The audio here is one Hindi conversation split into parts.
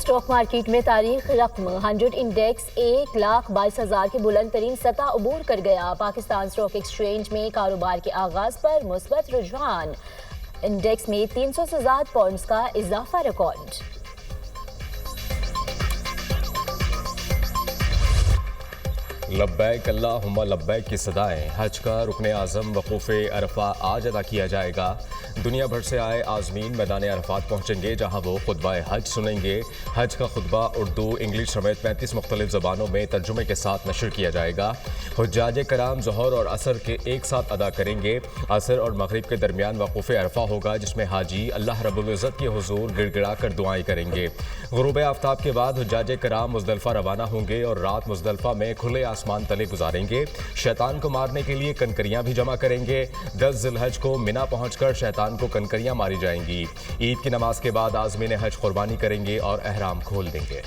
स्टॉक मार्केट में तारीख रकम 100 इंडेक्स 1,22,000 की बुलंद तरीन सतह अबूर कर गया। पाकिस्तान स्टॉक एक्सचेंज में कारोबार के आगाज पर मुस्बत रुझान, इंडेक्स में 300 से ज्यादा पॉइंट्स का इजाफा रिकॉर्ड। लब्बैक अल्लाहुम्मा लब्बैक की सदाएं। हज का रुकने आज़म वक़ूफ़े अरफा आज अदा किया जाएगा। दुनिया भर से आए आज़मीन मैदान अरफात पहुँचेंगे, जहाँ वो खुतबा हज सुनेंगे। हज का खुतबा उर्दू, इंग्लिश समेत 35 मुख्तलिफ ज़बानों में तर्जुमे के साथ नशर किया जाएगा। हुज्जाज कराम ज़ोहर और असर के एक साथ अदा करेंगे। असर और मगरिब के दरमियान वक़ूफ़े अरफा होगा, जिसमें हाजी अल्लाह रब्बुल इज़्ज़त के हुज़ूर गिड़गिड़ा कर दुआएं करेंगे। गुरूब आफ्ताब के बाद हुज्जाज कराम मुज़दलिफ़ा रवाना होंगे और रात मुज़दलिफ़ा में खुले आसमान तले गुजारेंगे। शैतान को मारने के लिए कनकरियां भी जमा करेंगे। 10 ज़िलहज को मिना पहुंचकर शैतान को कनकरियां मारी जाएंगी। ईद की नमाज के बाद आज़मीन हज कुर्बानी करेंगे और एहराम खोल देंगे।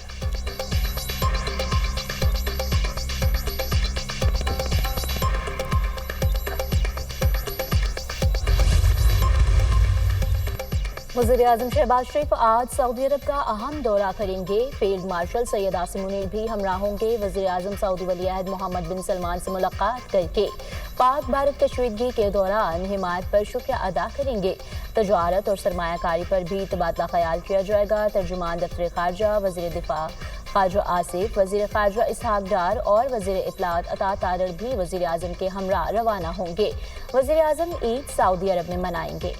वज़ीर-ए-आज़म शहबाज शरीफ आज सऊदी अरब का अहम दौरा करेंगे। फील्ड मार्शल सैयद आसिम मुनीर भी हमरा होंगे। वज़ीर-ए-आज़म सऊदी वली-अहद मोहम्मद बिन सलमान से मुलाकात करके पाक भारत कशीदगी के दौरान हिमायत पर शुक्रिया अदा करेंगे। तजारत और सरमायाकारी पर भी तबादला ख्याल किया जाएगा। तर्जुमान दफ्तर खारजा, वज़ीर दिफा ख्वाजा आसिफ, वज़ीर खारजा इसहाक डार और वज़ीर इत्तलात अता तारर भी वज़ीर-ए-आज़म के हमरा रवाना होंगे। वज़ीर-ए-आज़म ईद सऊदी अरब में मनाएंगे।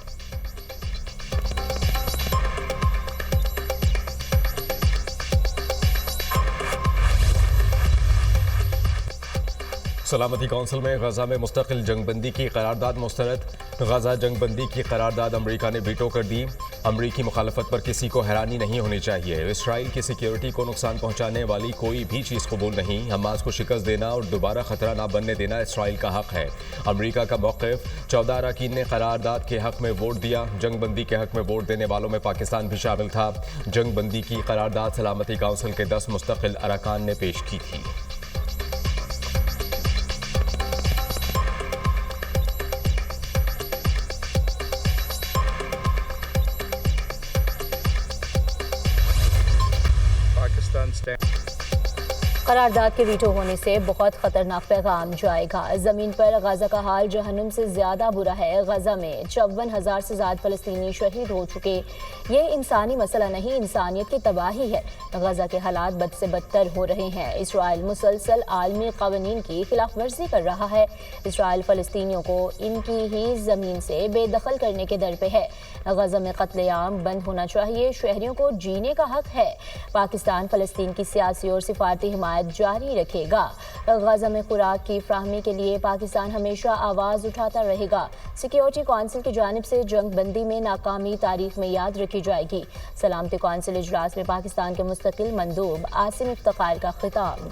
सलामती कौंसिल में गजा में मुस्तकिल जंगबंदी की करारदाद मुस्तरद। गजा जंगबंदी की करारदाद अमरीका ने वीटो कर दी। अमरीकी मुखालफत पर किसी को हैरानी नहीं होनी चाहिए। इसराइल की सिक्योरिटी को नुकसान पहुंचाने वाली कोई भी चीज़ कबूल नहीं। हमास को शिकस्त देना और दोबारा खतरा ना बनने देना इसराइल का हक है। अमरीका का मौक़िफ़। 14 अरकान ने करारदाद के हक में वोट दिया। जंगबंदी के हक में वोट देने वालों में पाकिस्तान भी शामिल था। जंगबंदी की करारदाद सलामती कौंसिल के 10 मुस्तकिल अरकान ने पेश की थी। करारदाद के वीटो होने से बहुत खतरनाक पैगाम जाएगा। जमीन पर गजा का हाल जहन्नुम से ज्यादा बुरा है। गजा में 54,000 से ज्यादा फलस्तीनी शहीद हो चुके। ये इंसानी मसला नहीं, इंसानियत की तबाही है। गजा के हालात बद से बदतर हो रहे हैं। इसराइल मुसलसल आलमी कानून की खिलाफ वर्जी कर रहा है। इसराइल फलस्तीनियों को इनकी ही जमीन से बेदखल करने के दर पे है। गजा में कत्लेआम बंद होना चाहिए। शहरियों को जीने का हक है। पाकिस्तान फलस्तीन की सियासी और सिफारती हिमायत जारी रखेगा। गजा में खुराक की फ्राहमी के लिए पाकिस्तान हमेशा आवाज उठाता रहेगा। सिक्योरिटी कौंसिल की जानिब से जंग बंदी में नाकामी तारीख में याद रखी जाएगी। सलामती कौंसिल इजलास में पाकिस्तान के मुस्तकिल मंदूब आसिम इफ्तिखार का खिताब।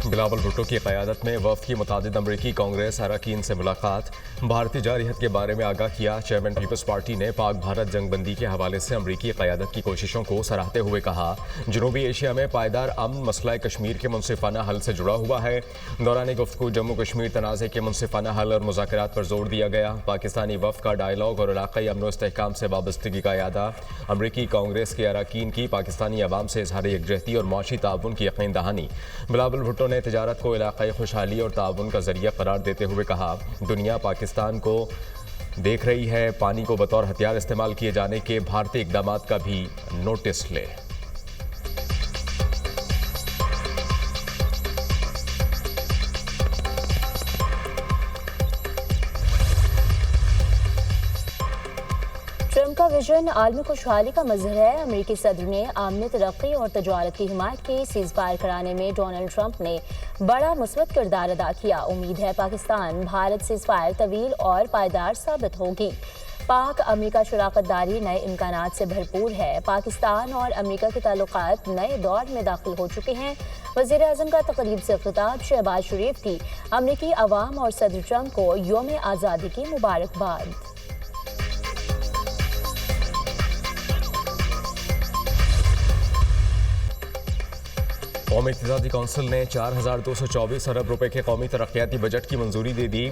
बिलावल भुट्टो की क़यादत में वफ़द की मुतादिद अमरीकी कांग्रेस अरकान से मुलाकात। भारतीय जारहियत के बारे में आगाह किया। चेयरमैन पीपल्स पार्टी ने पाक भारत जंगबंदी के हवाले से अमरीकी क़यादत की कोशिशों को सराहते हुए कहा, जनूबी एशिया में पायदार अमन मसला कश्मीर के मुनसिफाना हल से जुड़ा हुआ है। दौरान गुफ्तगू जम्मू कश्मीर तनाज़े के मुनसिफाना हल और मुज़ाकरात पर जोर दिया गया। पाकिस्तानी वफ़द का डायलॉग और इलाक़ाई अमन व इस्तेहकाम से वाबस्तगी का यादा। अमरीकी कांग्रेस के अरकान की पाकिस्तानी अवाम से इज़हार यकजहती और मुआशी ताउन की यकीन दहानी। बिलावल भुट्टो ने तिजारत को इलाक़ाई खुशहाली और ताउन का जरिया करार देते हुए कहा, दुनिया पाकिस्तान को देख रही है। पानी को बतौर हथियार इस्तेमाल किए जाने के भारतीय इक़दामात का भी नोटिस ले। ट्रंप का विजन आलमी खुशहाली का मजहर है। अमरीकी सदर ने आलमी तरक्की और तजारत की हिमायत की। सीज़ फायर कराने में डोनाल्ड ट्रंप ने बड़ा मुस्बत किरदार अदा किया। उम्मीद है पाकिस्तान भारत सीज़ फायर तवील और पायदार साबित होगी। पाक अमरीका शराकतदारी नए इम्कानात से भरपूर है। पाकिस्तान और अमरीका के ताल्लुकात नए दौर में दाखिल हो चुके हैं। वज़ीर-ए-आज़म का तकरीब से खिताब। शहबाज शरीफ की अमरीकी अवाम और सदर ट्रंप को यौम आज़ादी की मुबारकबाद। कौमी इक़्तिसादी कौंसिल ने 4,224 अरब रुपए के कौमी तरक्याती बजट की मंजूरी दे दी।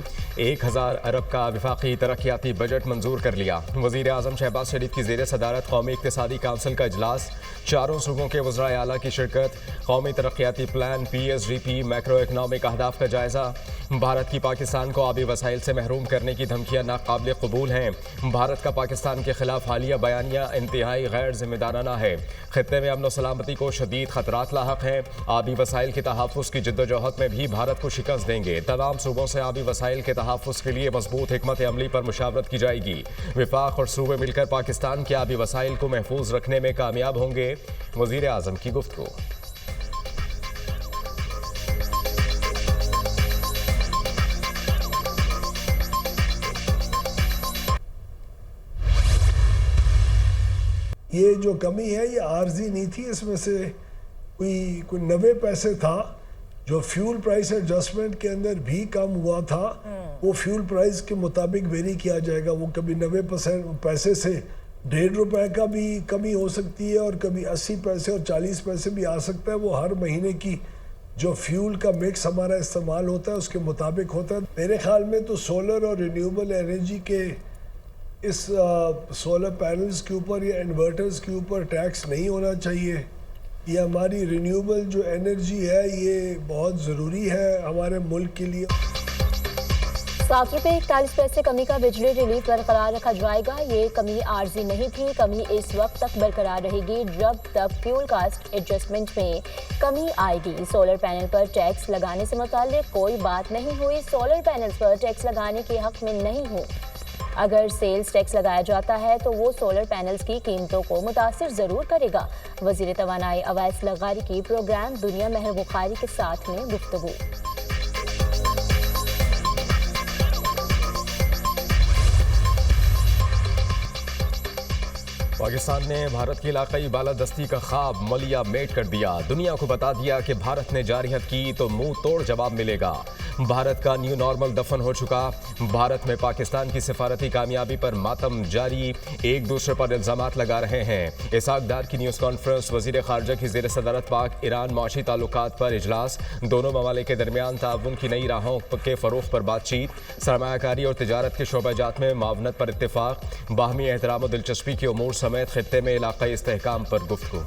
1,000 अरब का वफाकी तरक्याती बजट मंजूर कर लिया। वज़ीर आज़म शहबाज शरीफ की ज़ेर सदारत कौमी इक़्तिसादी काउंसिल का इजलास, चारों सूबों के वज़राए आला की शिरकत। कौमी तरक्याती प्लान PSDP मैक्रो इकनॉमिक अहदाफ का जायज़ा। भारत की पाकिस्तान को आबी वसाइल से महरूम करने की धमकियाँ नाकाबिल कबूल हैं। भारत का पाकिस्तान के खिलाफ हालिया बयानियाँ इंतहाई गैर जिम्मेदाराना है। खित्ते में अमन व सलामती को शदीद खतरात लाहक हैं। आबी वसाइल के तहफ़्फ़ुज़ की जिद्दोजहद में भी भारत को शिकस्त देंगे। तमाम सूबों से आबी वसाइल के तहफ़्फ़ुज़ के लिए मजबूत हिकमत अमली पर मुशावरत की जाएगी। विफाक और सूबे मिलकर पाकिस्तान के आबी वसाइल को महफूज रखने में कामयाब होंगे। वज़ीर आज़म की गुफ्तगू। ये जो कमी है ये आर्जी नहीं थी, इसमें से कोई 90 पैसे था जो फ्यूल प्राइस एडजस्टमेंट के अंदर भी कम हुआ था। वो फ्यूल प्राइस के मुताबिक वेरी किया जाएगा। वो कभी 90 पैसे से 1.5 रुपए का भी कमी हो सकती है और कभी 80 पैसे और 40 पैसे भी आ सकता है। वो हर महीने की जो फ्यूल का मिक्स हमारा इस्तेमाल होता है उसके मुताबिक होता है। मेरे ख्याल में तो सोलर और रिन्यूएबल एनर्जी के इस सोलर पैनल्स के ऊपर या इन्वर्टर्स के ऊपर टैक्स नहीं होना चाहिए। ये हमारी रिन्यूएबल जो एनर्जी है ये बहुत ज़रूरी है हमारे मुल्क के लिए। 7 रुपये 41 पैसे कमी का बिजली रिलीफ बरकरार रखा जाएगा। ये कमी आर्जी नहीं थी। कमी इस वक्त तक बरकरार रहेगी जब तक फ्यूल कास्ट एडजस्टमेंट में कमी आएगी। सोलर पैनल पर टैक्स लगाने से मुताल्लिक कोई बात नहीं हुई। सोलर पैनल्स पर टैक्स लगाने के हक में नहीं हूँ। अगर सेल्स टैक्स लगाया जाता है तो वो सोलर पैनल्स की कीमतों को मुतासिर ज़रूर करेगा। वज़ीर तवानाई अवैस लगारी की प्रोग्राम दुनिया महर बुखारी के साथ में गुफ्तगू। पाकिस्तान ने भारत की इलाकाई बालादस्ती का ख्वाब मलिया मेट कर दिया। दुनिया को बता दिया कि भारत ने जारियत की तो मुंह तोड़ जवाब मिलेगा। भारत का न्यू नॉर्मल दफन हो चुका। भारत में पाकिस्तान की सिफारती कामयाबी पर मातम जारी। एक दूसरे पर इल्जामात लगा रहे हैं। इसाक डार की न्यूज़ कॉन्फ्रेंस। वज़ीर ख़ारजा की ज़ेर सदारत पाक ईरान माशी ताल्लुकात पर इजलास। दोनों ममालिक के दरमियान ताउन की नई राहों के फ़रोग़ पर बातचीत। सरमायाकारी और तिजारत के शोबाजात में मावनत पर इत्तेफाक। बाहमी एहतराम और दिलचस्पी के उमूर समेत खित्ते में इलाक़ाई इस्तेहकाम पर गुफ्तगू।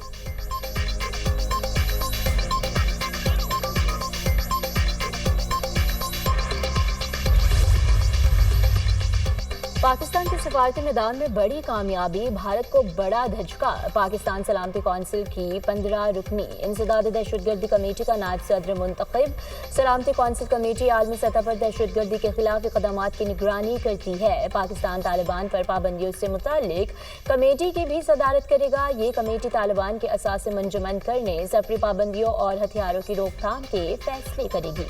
पाकिस्तान के सफारती मैदान में बड़ी कामयाबी, भारत को बड़ा धचका। पाकिस्तान सलामती कौंसिल की 15 रुकनी इंसदाद दहशतगर्दी कमेटी का नायब सदर मुंतखब। सलामती कौंसिल कमेटी आलमी सतह पर दहशतगर्दी के खिलाफ इक़दामात की निगरानी करती है। पाकिस्तान तालिबान पर पाबंदियों से मुतालिक कमेटी की भी सदारत करेगा। ये कमेटी तालिबान के असासे मंजमंद करने, सफरी पाबंदियों और हथियारों की रोकथाम के फैसले करेगी।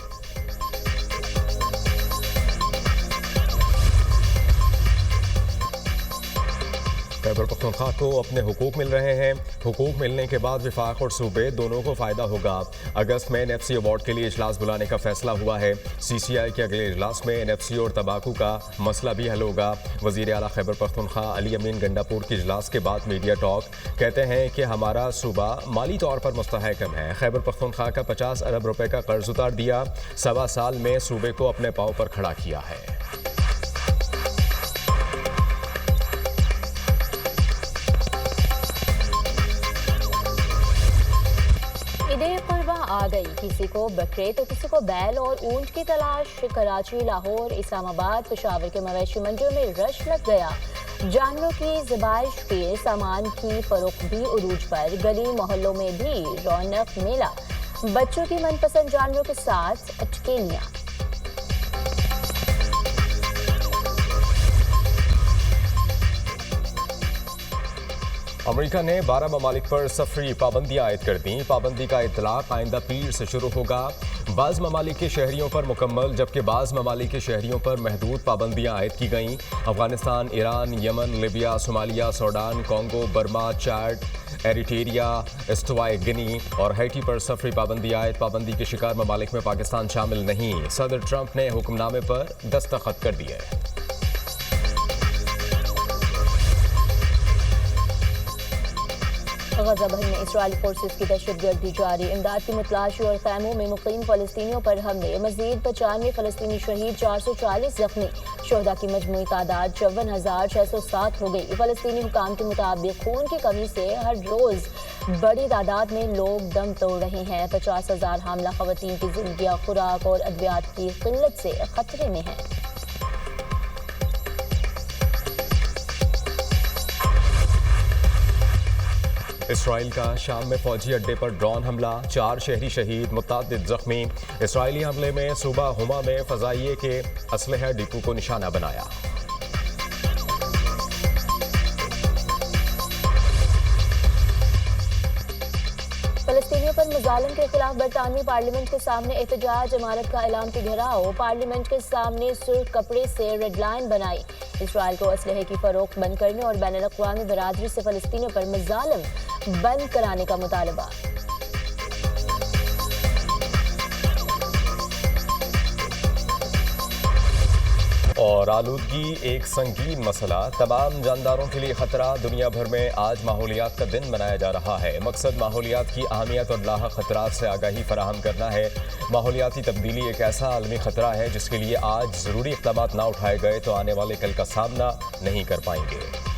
खैबर पख्तूनख्वा को अपने हुकूक मिल रहे हैं। हुकूक मिलने के बाद विफाक और सूबे दोनों को फ़ायदा होगा। अगस्त में NFC अवार्ड के लिए इजलास बुलाने का फैसला हुआ है। CCI के अगले इजलास में NFC और तंबाकू का मसला भी हल होगा। वज़ीर आला खैबर पख्तूनख्वा अली अमीन गंडापुर के इजलास के बाद मीडिया टॉक। कहते हैं कि हमारा सूबा माली तौर पर मुस्तहकम है। खैबर पख्तूनख्वा का 50 अरब रुपए का कर्ज उतार दिया। 1.25 साल में सूबे को अपने पाँव पर खड़ा किया है। आ गई, किसी को बकरे तो किसी को बैल और ऊंट की तलाश। कराची, लाहौर, इस्लामाबाद, पेशावर के मवेशी मंडियों में रश लग गया। जानवरों की ज़बाइश के सामान की फरोख्त भी उरूज पर। गली मोहल्लों में भी रौनक मेला। बच्चों की मनपसंद जानवरों के साथ अटकेलियां। अमेरिका ने 12 ममालिक पर सफरी पाबंदियां आयद कर दी। पाबंदी का इतलाक आइंदा पीर से शुरू होगा। बाज़ ममालिक के शहरियों पर मुकम्मल, जबकि बाज़ ममालिक के शहरियों पर महदूद पाबंदियां आयद की गईं। Afghanistan, Iran, Yemen, Libya, Somalia, Sudan, Congo, Burma, Chad, Eritrea, एस्टवाई गिनी और हैटी पर सफरी पाबंदी आयद। पाबंदी के शिकार ममालिक में पाकिस्तान शामिल नहीं। सदर ट्रंप ने हुक्मनामे पर दस्तखत कर दिए। गजा भर में इसराइली फोर्सेस की दहशतगर्दी जारी, इमदाद की मुतलाशी और खैमों में मुकीम फलस्तीनियों पर हमले, मजीद 95 फलस्तीनी शहीद, 440 जख्मी, शोहदा की मजमूई तादाद 54,607 हो गई। फलस्तीनी हुकाम के मुताबिक खून की कमी से हर रोज बड़ी तादाद में लोग दम तोड़ रहे हैं। 50,000 हामला खवातीन की जिंदगियां खुराक और अद्वियात की किल्लत से खतरे में हैं। इसराइल का शाम में फौजी अड्डे पर ड्रोन हमला, 4 शहरी शहीद, मुतअद्दिद जख्मी। इसराइली हमले में सूबा हुमा में फजाइये के असलहा डिपो को निशाना बनाया। फलस्तीनियों पर मुजालिम के खिलाफ बरतानवी पार्लियामेंट के सामने एहतजाज, इमारत का एलामती घेराव, पार्लियामेंट के सामने सुर्ख कपड़े से रेड लाइन बनाई। इसराइल को असलहे की फरोख्त बंद करने और बैनुल अक़वामी बरादरी से फलस्तीनियों पर मुजालिम बंद कराने का मुतालबा। और आलूदगी एक संगीन मसला, तमाम जानदारों के लिए खतरा। दुनिया भर में आज माहौलियात का दिन मनाया जा रहा है। मकसद माहौलियात की अहमियत और लाहक खतरात से आगाही फराहम करना है। माहौलियाती तब्दीली एक ऐसा आलमी खतरा है जिसके लिए आज ज़रूरी इक़दामात ना उठाए गए तो आने वाले कल का सामना नहीं कर पाएंगे।